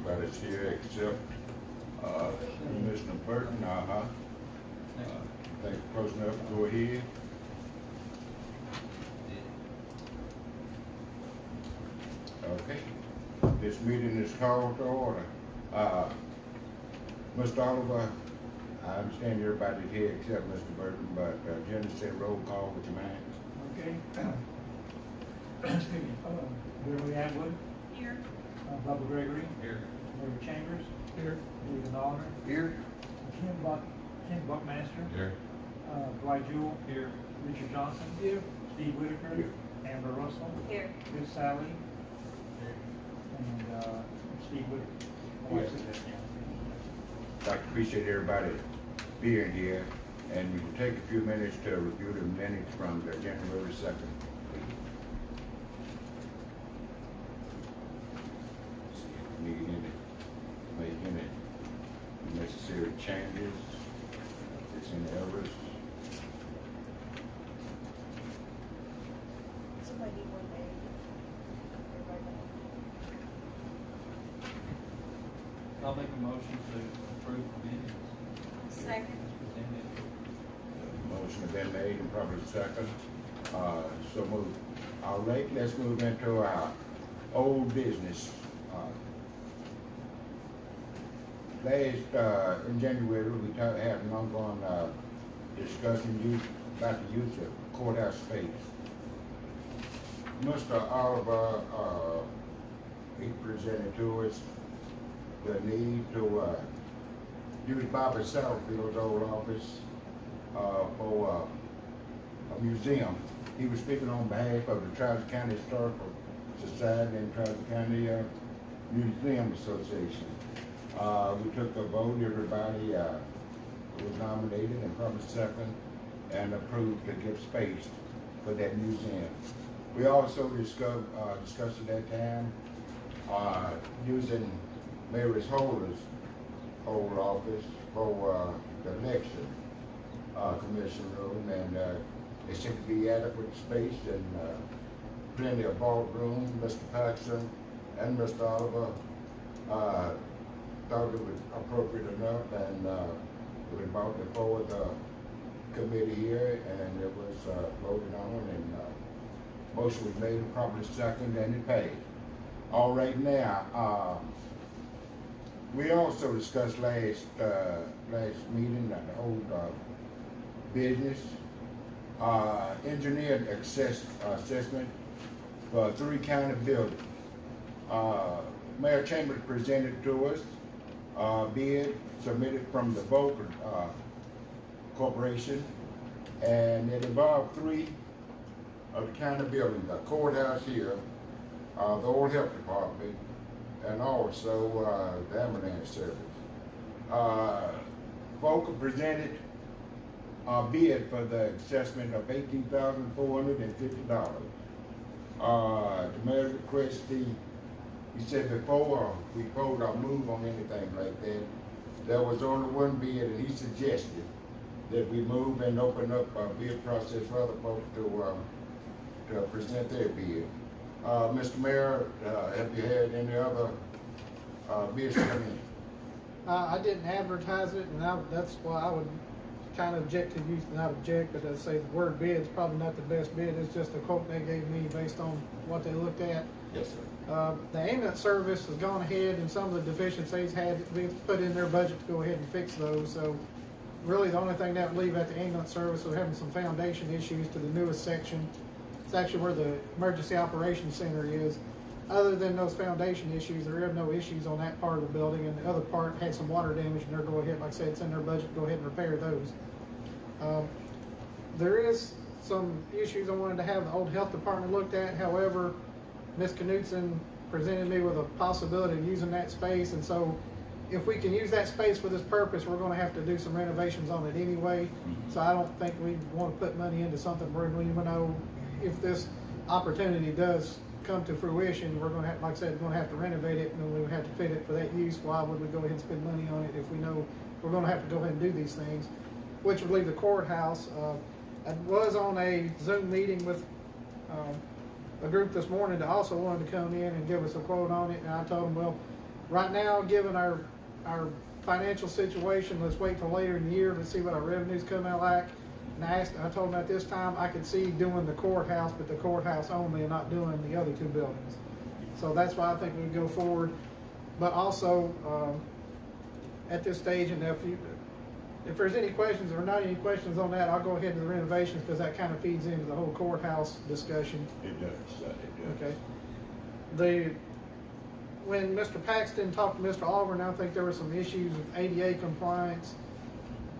everybody's here except, Commissioner Burton, Thank you, close enough, go ahead. Okay, this meeting is called to order. Mr. Oliver, I understand everybody's here except Mr. Burton, but Jenny said roll call, would you mind? Okay. Excuse me. Beverly Atwood, Here. Bubba Gregory, Here. Mary Chambers, here. David Allner, Here. Ken Buckmaster, Here. Dwight Jewell, here. Richard Johnson, here. Steve Whitaker, Here. Amber Russell, Here. Miss Sally, and Steve Whitaker. Oh, I Yes. said that, yeah. I'd like to appreciate everybody being here, and we can take a few minutes to review the minutes from the January 2nd. See if we need make any necessary changes, if there's any errors. Somebody need one day. I'll make a motion to approve the minutes. Second. Motion has been made and probably second. So move. All right, let's move into our old business. In January, we had an ongoing discussion about the use of courthouse space. Mr. Oliver, he presented to us the need to use Bobby Satterfield's old office for a museum. He was speaking on behalf of the Travis County Historical Society and Travis County Museum Association. We took a vote, everybody was nominated and probably second and approved to give space for that museum. We also discussed at that time using Mary's Holder's old office for the election commission room, and it seemed to be adequate space and plenty of ballroom. Mr. Paxson and Mr. Oliver thought it was appropriate enough, and it was brought before the committee here, and it was voted on, and motion was made and probably second, and it passed. All right, now, we also discussed last meeting that the whole business engineered assessment for 3 county buildings. Mayor Chambers presented to us bid submitted from the Volker Corporation, and it involved 3 of the county buildings: the courthouse here, the old health department, and also the ambulance service. Volker presented a bid for the assessment of $18,450. The mayor requested, he said before we vote or move on anything like that, there was only one bid, and he suggested that we move and open up a bid process for other folks to present their bid. Mr. Mayor, have you had any other bids come in? I didn't advertise it, and that's why I would kind of object to use, not object, but I'd say the word bid is probably not the best bid. It's just a quote they gave me based on what they looked at. Yes, sir. The ambulance service has gone ahead, and some of the deficiencies had been put in their budget to go ahead and fix those. So really the only thing that would leave at the ambulance service was having some foundation issues to the newest section. It's actually where the emergency operations center is. Other than those foundation issues, there are no issues on that part of the building, and the other part had some water damage, and they're go ahead, like I said, it's in their budget, go ahead and repair those. There is some issues I wanted to have the old health department looked at. However, Ms. Knudsen presented me with a possibility of using that space, and so if we can use that space for this purpose, we're going to have to do some renovations on it anyway. So I don't think we want to put money into something where we know if this opportunity does come to fruition, we're going to have, like I said, we're going to have to renovate it, and then we would have to fit it for that use. Why would we go ahead and spend money on it if we know we're going to have to go ahead and do these things, which would leave the courthouse. I was on a Zoom meeting with a group this morning that also wanted to come in and give us a quote on it, and I told them, well, Right now, given our financial situation, let's wait till later in the year, let's see what our revenues come out like. And I told him at this time, I could see doing the courthouse, but the courthouse only and not doing the other two buildings. So that's why I think we would go forward. But also, at this stage, and if there's any questions or not any questions on that, I'll go ahead to the renovations because that kind of feeds into the whole courthouse discussion. It does, it does. Okay. When Mr. Paxton talked to Mr. Auburn, I think there were some issues with ADA compliance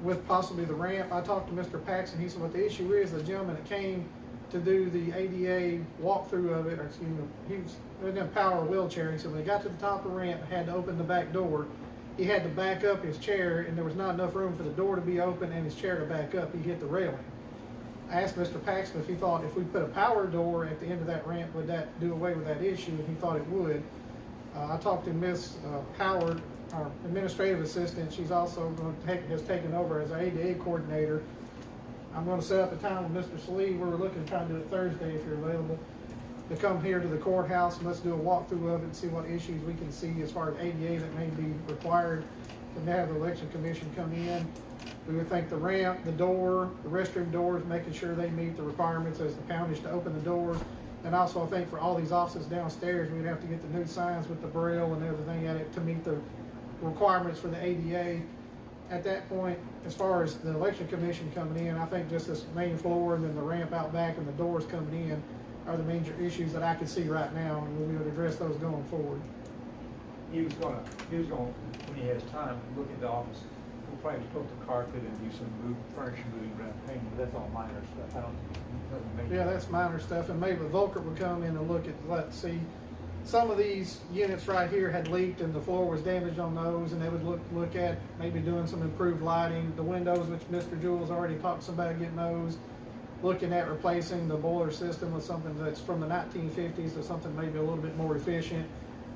with possibly the ramp. I talked to Mr. Paxton, he said what the issue is, the gentleman that came to do the ADA walkthrough of it, or excuse me, he was in a power wheelchair. He said when he got to the top of the ramp and had to open the back door, he had to back up his chair and there was not enough room for the door to be open and his chair to back up. He hit the railing. I asked Mr. Paxton if he thought if we put a power door at the end of that ramp, would that do away with that issue, and he thought it would. I talked to Miss Howard, our administrative assistant. She's also has taken over as our ADA coordinator. I'm going to set up a time with Mr. Salee. We're looking to try to do it Thursday if you're available, to come here to the courthouse and let's do a walkthrough of it and see what issues we can see as far as ADA that may be required, and have the election commission come in. We would think the ramp, the door, the restroom doors, making sure they meet the requirements as the poundage to open the doors. And also I think for all these offices downstairs, we'd have to get the new signs with the braille and everything at it to meet the requirements for the ADA. At that point, as far as the election commission coming in, I think just this main floor and then the ramp out back and the doors coming in are the major issues that I could see right now, and we would address those going forward. He was gonna, when he has time, look at the office. We'll probably put the carpet and do some furniture moving around, painting, but that's all minor stuff. I don't, nothing major. Yeah, that's minor stuff, and maybe Volker would come in and look at, let's see, some of these units right here had leaked and the floor was damaged on those, and they would look at maybe doing some improved lighting. The windows, which Mr. Jules already talked to somebody getting those, looking at replacing the boiler system with something that's from the 1950s to something maybe a little bit more efficient,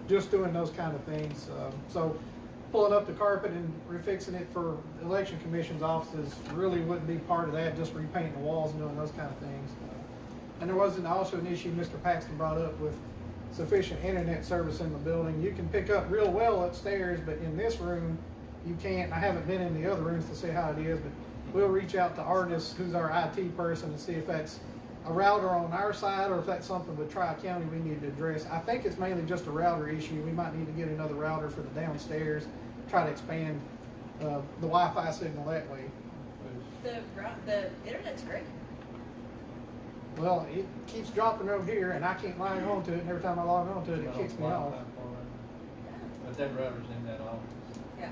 just doing those kind of things. So pulling up the carpet and refixing it for election commission's offices really wouldn't be part of that, just repainting the walls and doing those kind of things. And there wasn't also an issue Mr. Paxton brought up with sufficient internet service in the building. You can pick up real well upstairs, but in this room, you can't. I haven't been in the other rooms to see how it is, but we'll reach out to Artis, who's our IT person, and see if that's a router on our side or if that's something with Tri-County we need to address. I think it's mainly just a router issue. We might need to get another router for the downstairs, try to expand the Wi-Fi signal that way. The internet's great. Well, it keeps dropping over here, and I can't log on to it, and every time I log on to it, it kicks me off. But that router's in that office, Yeah.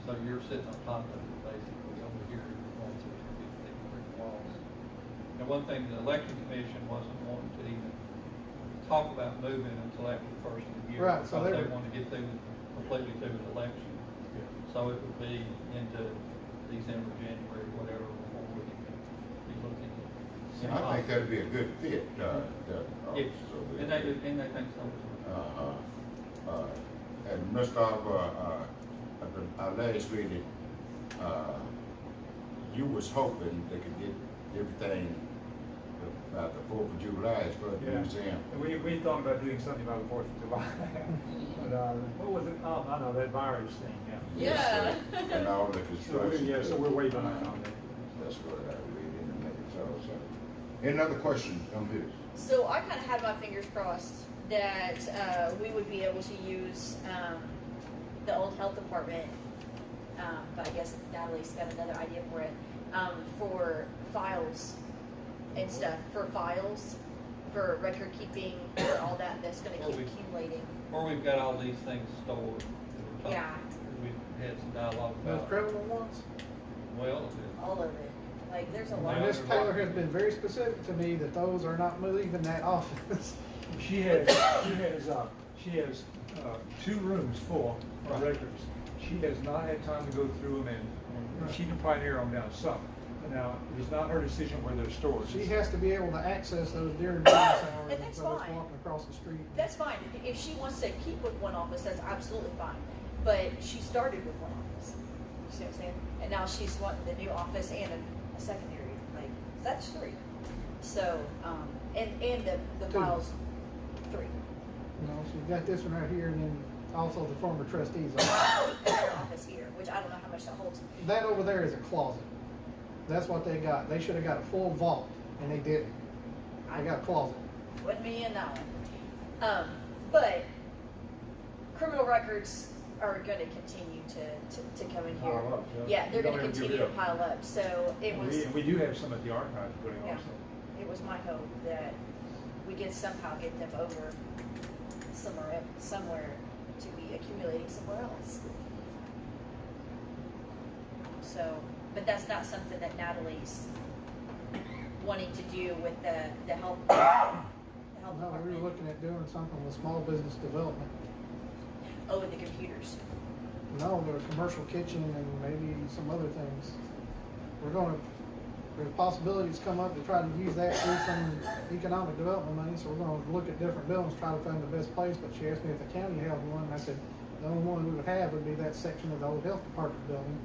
so you're sitting on top of it basically over here, going through the big thick brick walls. And one thing, the election commission wasn't wanting to even talk about moving until after the first of the year. Right, so because they they were- want to get completely through the election. So it would be into December, January, whatever, before we can be looking at. I think that'd be a good fit, the Yeah, office over and there. they think so. And Mr. Arbor, at our last meeting, you was hoping they could get everything about the 4th of July for the Yeah. museum. And we thought about doing something about the 4th of July. But, what was it? Oh, I know, that virus thing, yeah. Yeah. And all the So, construction. so we're way behind on that. That's what I read in the minutes also. Any other questions on this? So I kind of had my fingers crossed that we would be able to use the old health department, but I guess Natalie's got another idea for it, for files and stuff, for record keeping, for all that's going to Well, keep accumulating. Or we've got all these things stored. that we're talking- Yeah. We've had some dialogue Those about. criminal ones? Well, All of it. Like, there's a lot And of Ms. Taylor has been very specific to me that those are not leaving that office. She has 2 rooms full of Right. records. She has not had time to go through them, and she can probably narrow them down some. Now, it's not her decision where they're stored. She has to be able to access those during business hours And that's instead of fine. walking across the street. That's fine. If she wants to keep with one office, that's absolutely fine. But she started with one office. You see what I'm saying? And now she's wanting the new office and a secondary. Like, that's 3. So, and the Two. files, 3. You know, she's got this one right here and then also the former trustees office. their office here, which I don't know how much that holds. That over there is a closet. That's what they got. They should have got a full vault, and they didn't. They got a closet. Wouldn't be in that one. But criminal records are gonna continue to come in here. Pile up, yeah. Yeah, they're Don't gonna ever give continue it to up. pile up, so it was, We do have some at the archives, but Yeah. also. it was my hope that we could somehow get them over somewhere to be accumulating somewhere else. So, but that's not something that Natalie's wanting to do with the health No, we department. were looking at doing something with small business development. Oh, and the computers. No, the commercial kitchen and maybe some other things. There's possibilities come up to try to use that through some economic development money, so we're gonna look at different buildings, try to find the best place, but she asked me if the county had one, and I said, the only one we would have would be that section of the old health department building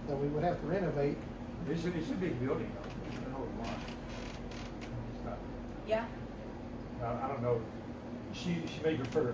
that we would have to renovate. It's a big building though, it's an old one. It's not- Yeah, I don't know, she may prefer,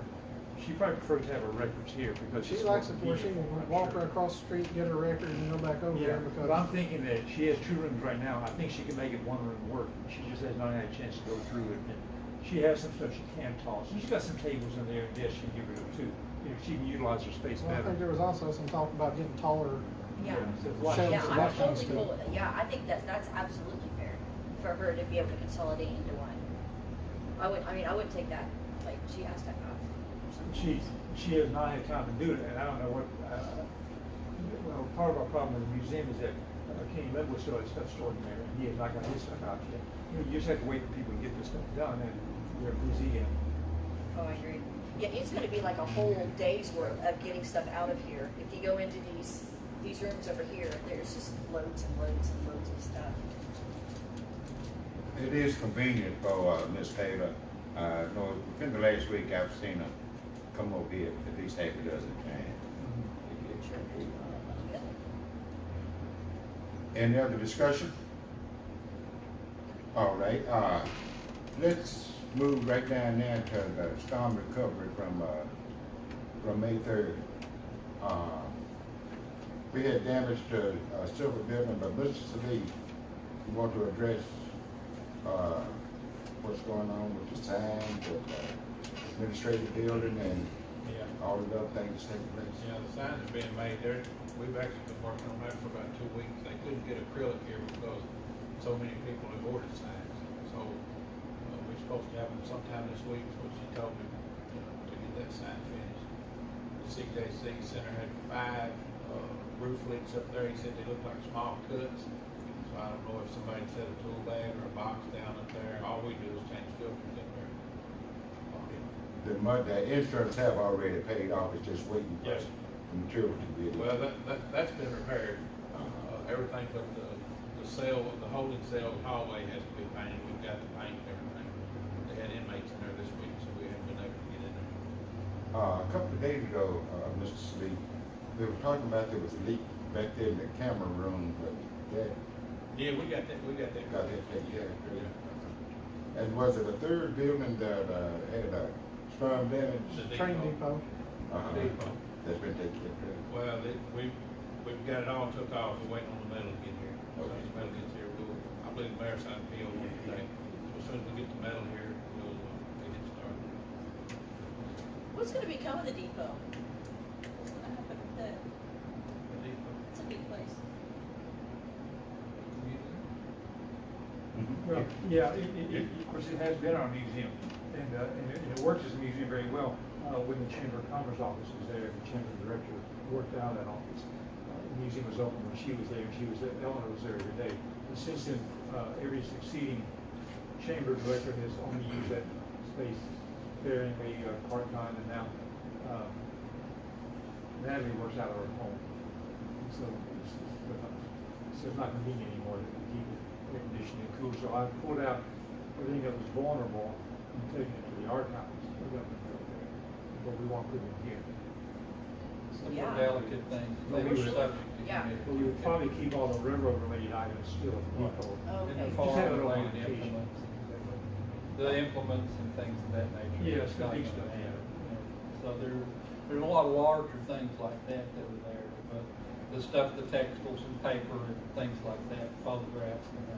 she probably prefers to have her records here because She it's likes more it where she convenient for can her, I'm walk sure. right across the street, get her record, and go back over Yeah, there but I'm because thinking that she has 2 rooms right now, I think she can make it 1 room work, she just has not had a chance to go through it, and she has some stuff she can toss, she's got some tables in there, and yes, she can get rid of too, you know, she can utilize her space well, I better. think there was also some talk about getting taller. yeah. So Shelves Yeah, and I'm that kind of totally stuff. cool with it. Yeah, I think that's absolutely fair for her to be able to consolidate into one. I wouldn't take that, like, she has to have something. She has not had time to do it, and I don't know what, well, part of our problem with the museum is that Kenny Level still has stuff stored in there, and he has not got his stuff out yet. You just have to wait for people to get this stuff done, and they're busy, and Oh, I agree. Yeah, it's gonna be like a whole day's worth of getting stuff out of here. If you go into these rooms over here, there's just loads and loads and loads of stuff. It is convenient for, Ms. Taylor. No, within the last week, I've seen her come over here at least half a dozen times. Yeah. Any other discussion? All right, let's move right down there to the storm recovery from May 3rd. We had damage to several buildings, but Mr. Salee, you want to address what's going on with the signs, with the administrative building, and Yeah, all of the other things that's taking place? yeah, the signs are being made there. We've actually been working on that for about 2 weeks. They couldn't get acrylic here because so many people have ordered signs. So, we're supposed to have them sometime this week, is what she told me, to get that sign finished. The CJC Center had 5 roof leaks up there. He said they looked like small cuts. So I don't know if somebody set a tool bag or a box down up there. All we do is change filters up there. The insurance have already paid off, it's just waiting for Yes. the material to be. Well, that's been repaired. Everything but the cell, the holding cell hallway has to be painted. We've got the paint and everything. They had inmates in there this week, so we haven't been able to get in there. A couple of days ago, Mr. Slee, they were talking about there was a leak back there in the camera room, but that Yeah, we got that. got that taken care of. And was it a third building that had a storm damage? The Train depot. Depot. That's been taken care of. Well, we've got it all took off. We're waiting on the metal to get here. So as the metal gets here, I believe the mayor signed the PO today. So as soon as we get the metal here, we'll get it started. What's gonna become of the depot? What's gonna happen with that? The depot. It's a big place. Well, yeah, of course, it has been our museum, and it works as a museum very well. When the Chamber of Commerce office was there, the Chamber director worked out of that office. The museum was open when she was there, and Eleanor was there every day. And since then, every succeeding Chamber director has only used that space sparingly, part-time, and now, Natalie works out of her home. And so it's not convenient anymore to keep it air conditioned and cool. So I pulled out everything that was vulnerable and taken it to the archives. But we won't put it in here. Some Yeah. delicate things, Well, they we were would- subject to Yeah. committee. But we would probably keep all the railroad related items still at the depot. In Okay. the Just farm have it on related occasion. implements, the implements and things of that nature. Yes, It's the not big gonna stuff, be, yeah. you know, So So there's a lot of larger things like that that are there, but the stuff, the textiles and paper and things like that, photographs and that,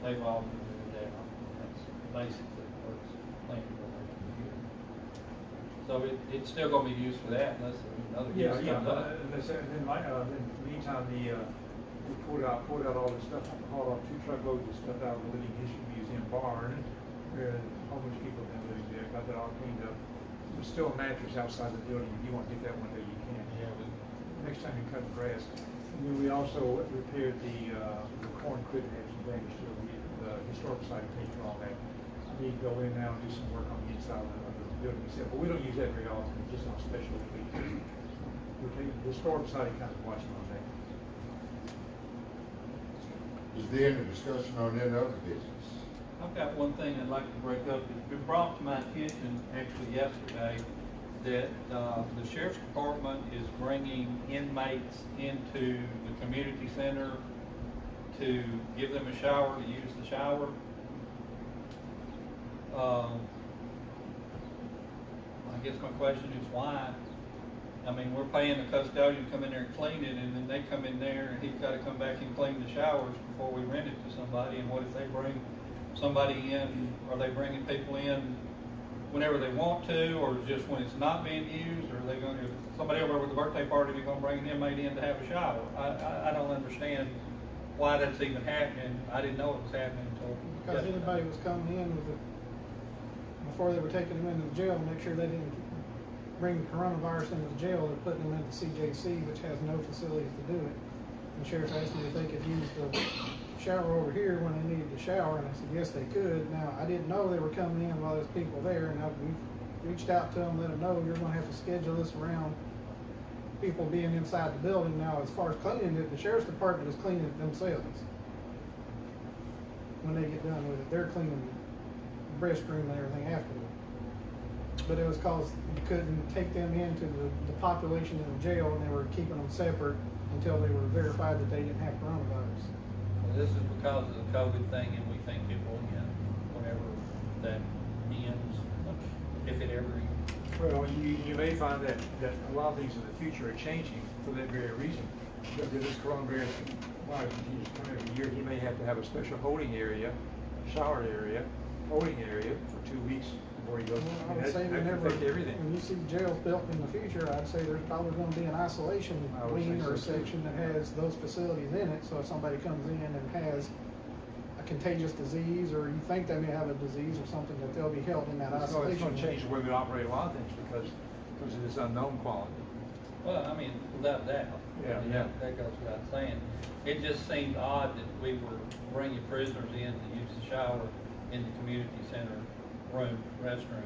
they've all been moved out. That's basically what's planned over here. So it's still gonna be used for that unless another use Yeah, comes up. and then like, in the meantime, we pulled out all this stuff, hauled off 2 truckloads of stuff out of the Living History Museum barn, where homeless people have been living there, got that all cleaned up. There's still a mattress outside the building, if you want to get that one there, you can. Yeah, Next time you cut the grass. And then we also repaired the corn crib that had some damage to it. The historical society paid for all that. We go in now and do some work on the inside of the building itself, but we don't use that very often, just on special weeks. The historical society kind of watching on that. Is there any discussion on any other business? I've got one thing I'd like to break up. It's been brought to my attention actually yesterday that the sheriff's department is bringing inmates into the community center to give them a shower, to use the shower. I guess my question is why? I mean, we're paying the custodian to come in there and clean it, and then they come in there and he's gotta come back and clean the showers before we rent it to somebody. And what if they bring somebody in, are they bringing people in whenever they want to, or just when it's not being used? Or are they gonna, if somebody over with a birthday party, they're gonna bring an inmate in to have a shower? I don't understand why that's even happening. I didn't know it was happening until Because yesterday. anybody was coming in with before they were taking them into the jail, make sure they didn't bring coronavirus into the jail, they're putting them into CJC, which has no facilities to do it. And the sheriff asked me if they could use the shower over here when they needed to shower, and I said, yes, they could. Now, I didn't know they were coming in while there's people there, and we reached out to them, let them know, you're gonna have to schedule this around people being inside the building. Now, as far as cleaning it, the sheriff's department is cleaning it themselves. When they get done with it, they're cleaning the restroom and everything afterward. But it was cause you couldn't take them into the population in the jail, and they were keeping them separate until they were verified that they didn't have coronavirus. Well, this is because of the COVID thing, and we think it will end whenever that ends, if it ever ends. Well, you may find that a lot of things in the future are changing for that very reason. Because if this coronavirus virus continues to come every year, he may have to have a special holding area, shower area, holding area for 2 weeks before he goes. I would say that whenever, affect everything. when you see jails built in the future, I'd say there's probably gonna be an isolation I would wing say or a so, too. section that has those facilities in it, so if somebody comes in and has a contagious disease, or you think they may have a disease or something, that they'll be held in that It's isolation. going to change the way we operate a lot of things because of this unknown quality. Well, I mean, without doubt. Yeah, I mean, yeah. That goes without saying. It just seemed odd that we were bringing prisoners in to use the shower in the community center restroom.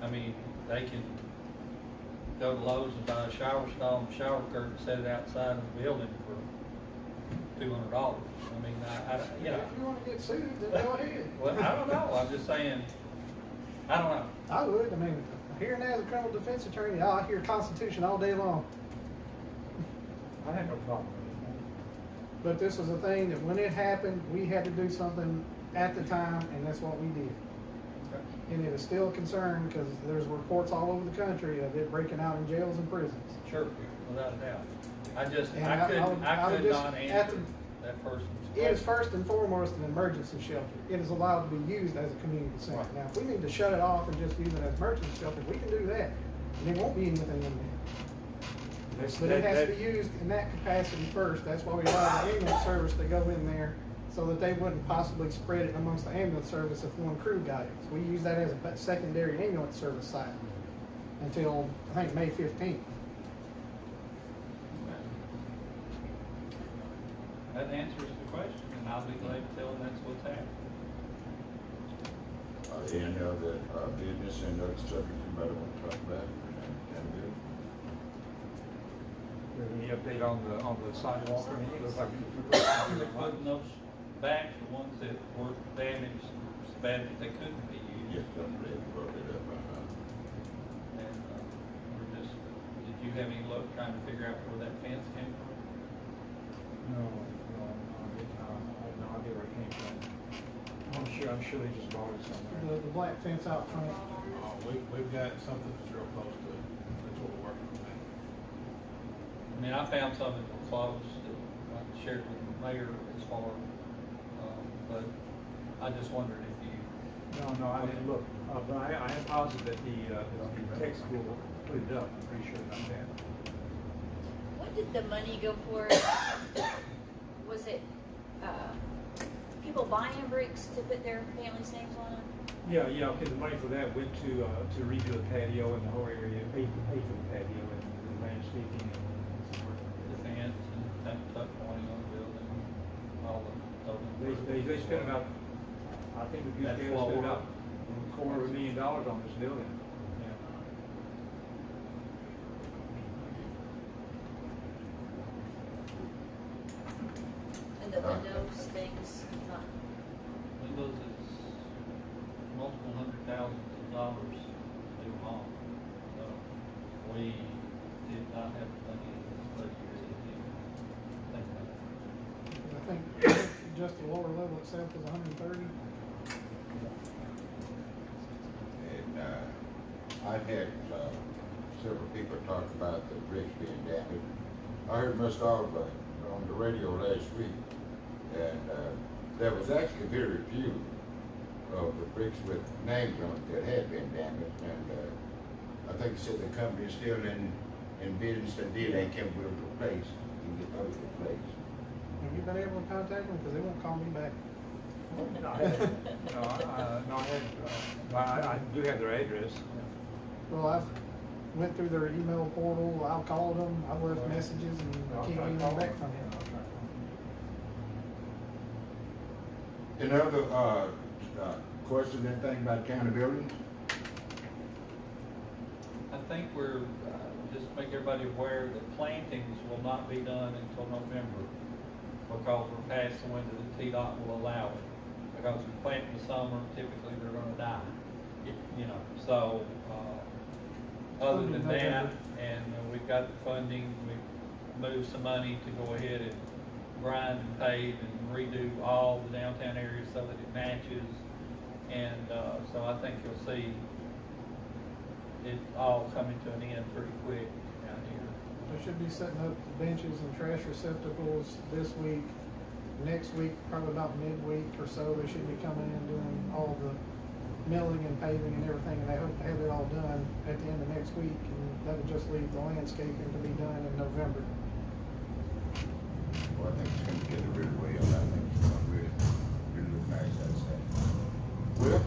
I mean, they can go to Lowe's and buy a shower stall and shower curtain, set it outside of the building for $200. I mean, you know. If you wanna get sued, then go ahead. Well, I don't know. I'm just saying, I don't know. I would, I mean, here and as a criminal defense attorney, I hear Constitution all day long. I had no problem with it. But this was a thing that when it happened, we had to do something at the time, and that's what we did. And it is still a concern because there's reports all over the country of it breaking out in jails and prisons. Sure, without a doubt. I And I I would could just not have answer to- that person's It is question. first and foremost an emergency shelter. It is allowed to be used as a community center. Right. Now, if we need to shut it off and just use it as emergency shelter, we can do that. And there won't be anything in there. That's- But it has to that- be used in that capacity first. That's why we allow the ambulance service to go in there so that they wouldn't possibly spread it amongst the ambulance service if one crew got it. So we use that as a secondary ambulance service site until, I think, May 15th. That answers the question, and I'll be glad to tell them that's what's happening. Any other business and other subject you might want to talk about? Any update on the sidewalk or anything? Looks like They're putting those back, the ones that were damaged so bad that they couldn't be used. Yes, I'm ready to brought it up. And we're just, did you have any luck trying to figure out where that fence came from? No, I have no idea where it came from. I'm sure they just bought it somewhere. The black fence out front. We we've got something that's real close to it, that's what we're working on now. I mean, I found some that were close that I shared with the mayor as far, but I just wondered if you. No, I didn't look, but I am positive that the tech school put it up, I'm pretty sure about that. What did the money go for? Was it, people buying bricks to put their families' names on them? Yeah, okay, the money for that went to redo the patio and the whole area, paid for the patio and the landscaping and some work. The fence and that tuck pointing on the building, all the. They spent about, I think the That Goose Gale floor. spent about $250,000 on this building. Yeah. And the windows, things, not, Windows is multiple hundred thousands of dollars to do all. So we did not have the money in this budget to think about it. I think just the lower level itself was 130. And, I had, several people talk about the bricks being damaged. I heard Mr. Oliver on the radio last week, and, there was actually very few of the bricks with names on it that had been damaged, and, I think he said the company is still in business, and then they can be replaced, and get those replaced. Have you been able to contact them? Because they won't call me back. No, I haven't. I do have their address. Well, I've went through their email portal, I've called them, I've left messages, and I I'll can't try get to anything call back them. from them. I'll try to call them. Any other, question, anything about accountability? I think we're, just to make everybody aware that plantings will not be done until November because we're past the window that TDOT will allow it. Because if you plant in the summer, typically they're gonna die, you know, so, other than that, and we've got the funding, we've moved some money to go ahead and grind and pave and redo all the downtown areas so that it matches. And, so I think you'll see it all coming to an end pretty quick down here. They should be setting up benches and trash receptacles this week. Next week, probably about midweek or so, they should be coming in doing all the milling and paving and everything, and they hope to have it all done at the end of next week, and that'll just leave the landscaping to be done in November. Well, I think it's gonna get it really well, I think it's gonna really look nice, I'd say. Well,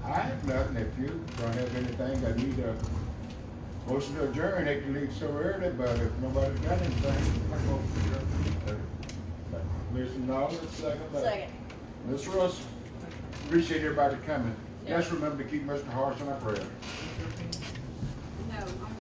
I have nothing, if you don't have anything, I need a motion to adjourn, they can leave so early, but if nobody's got anything, I go for adjourn. Commissioner Nolan, second. second. Ms. Russell, appreciate everybody coming. Yeah. Just remember to keep Mr. Harsh in our prayer. No, I'm